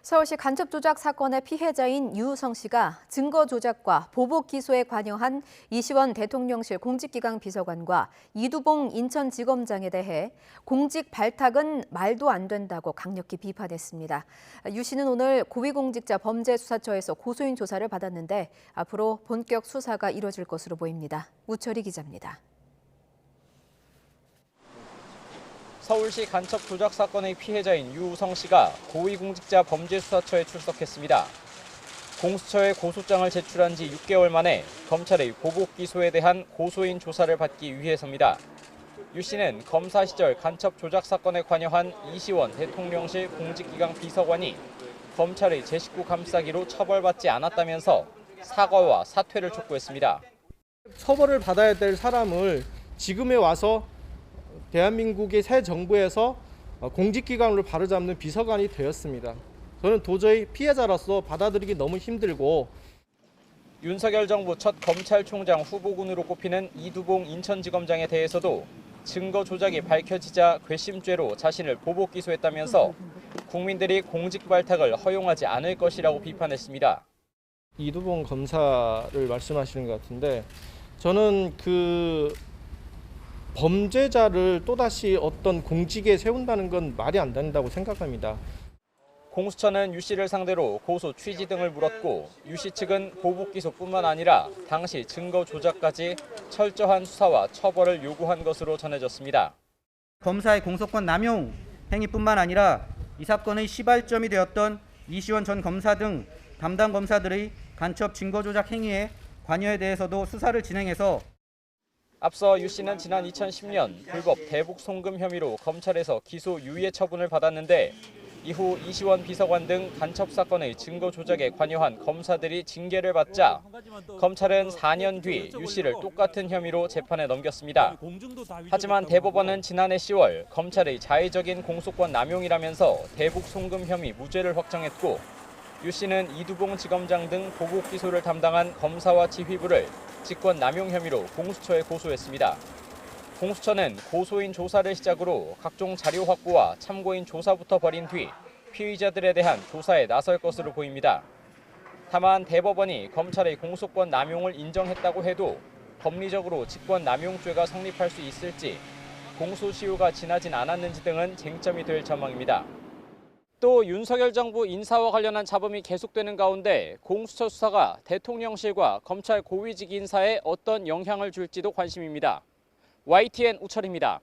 서울시 간첩 조작 사건의 피해자인 유우성 씨가 증거 조작과 보복 기소에 관여한 이시원 대통령실 공직기강 비서관과 이두봉 인천지검장에 대해 공직 발탁은 말도 안 된다고 강력히 비판했습니다. 유 씨는 오늘 고위공직자 범죄수사처에서 고소인 조사를 받았는데 앞으로 본격 수사가 이뤄질 것으로 보입니다. 우철희 기자입니다. 서울시 간첩 조작 사건의 피해자인 유우성 씨가 고위공직자 범죄수사처에 출석했습니다. 공수처에 고소장을 제출한 지 6개월 만에 검찰의 보복 기소에 대한 고소인 조사를 받기 위해서입니다. 유 씨는 검사 시절 간첩 조작 사건에 관여한 이시원 대통령실 공직기강 비서관이 검찰의 제 식구 감싸기로 처벌받지 않았다면서 사과와 사퇴를 촉구했습니다. 처벌을 받아야 될 사람을 지금에 와서 대한민국의 새 정부에서 공직기강으로 바로잡는 비서관이 되었습니다. 저는 도저히 피해자로서 받아들이기 너무 힘들고. 윤석열 정부 첫 검찰총장 후보군으로 꼽히는 이두봉 인천지검장에 대해서도 증거 조작이 밝혀지자 괘씸죄로 자신을 보복 기소했다면서 국민들이 공직 발탁을 허용하지 않을 것이라고 비판했습니다. 이두봉 검사를 말씀하시는 것 같은데, 저는 범죄자를 또다시 어떤 공직에 세운다는 건 말이 안 된다고 생각합니다. 공수처는 유 씨를 상대로 고소 취지 등을 물었고 유 씨 측은 보복 기소뿐만 아니라 당시 증거 조작까지 철저한 수사와 처벌을 요구한 것으로 전해졌습니다. 검사의 공소권 남용 행위뿐만 아니라 이 사건의 시발점이 되었던 이시원 전 검사 등 담당 검사들의 간첩 증거 조작 행위에 관여에 대해서도 수사를 진행해서 앞서 유 씨는 지난 2010년 불법 대북 송금 혐의로 검찰에서 기소 유예 처분을 받았는데 이후 이시원 비서관 등 간첩 사건의 증거 조작에 관여한 검사들이 징계를 받자 검찰은 4년 뒤 유 씨를 똑같은 혐의로 재판에 넘겼습니다. 하지만 대법원은 지난해 10월 검찰의 자의적인 공소권 남용이라면서 대북 송금 혐의 무죄를 확정했고 유 씨는 이두봉 지검장 등 보복 기소를 담당한 검사와 지휘부를 직권 남용 혐의로 공수처에 고소했습니다. 공수처는 고소인 조사를 시작으로 각종 자료 확보와 참고인 조사부터 벌인 뒤 피의자들에 대한 조사에 나설 것으로 보입니다. 다만 대법원이 검찰의 공소권 남용을 인정했다고 해도 법리적으로 직권 남용죄가 성립할 수 있을지, 공소시효가 지나진 않았는지 등은 쟁점이 될 전망입니다. 또 윤석열 정부 인사와 관련한 잡음이 계속되는 가운데 공수처 수사가 대통령실과 검찰 고위직 인사에 어떤 영향을 줄지도 관심입니다. YTN 우철입니다.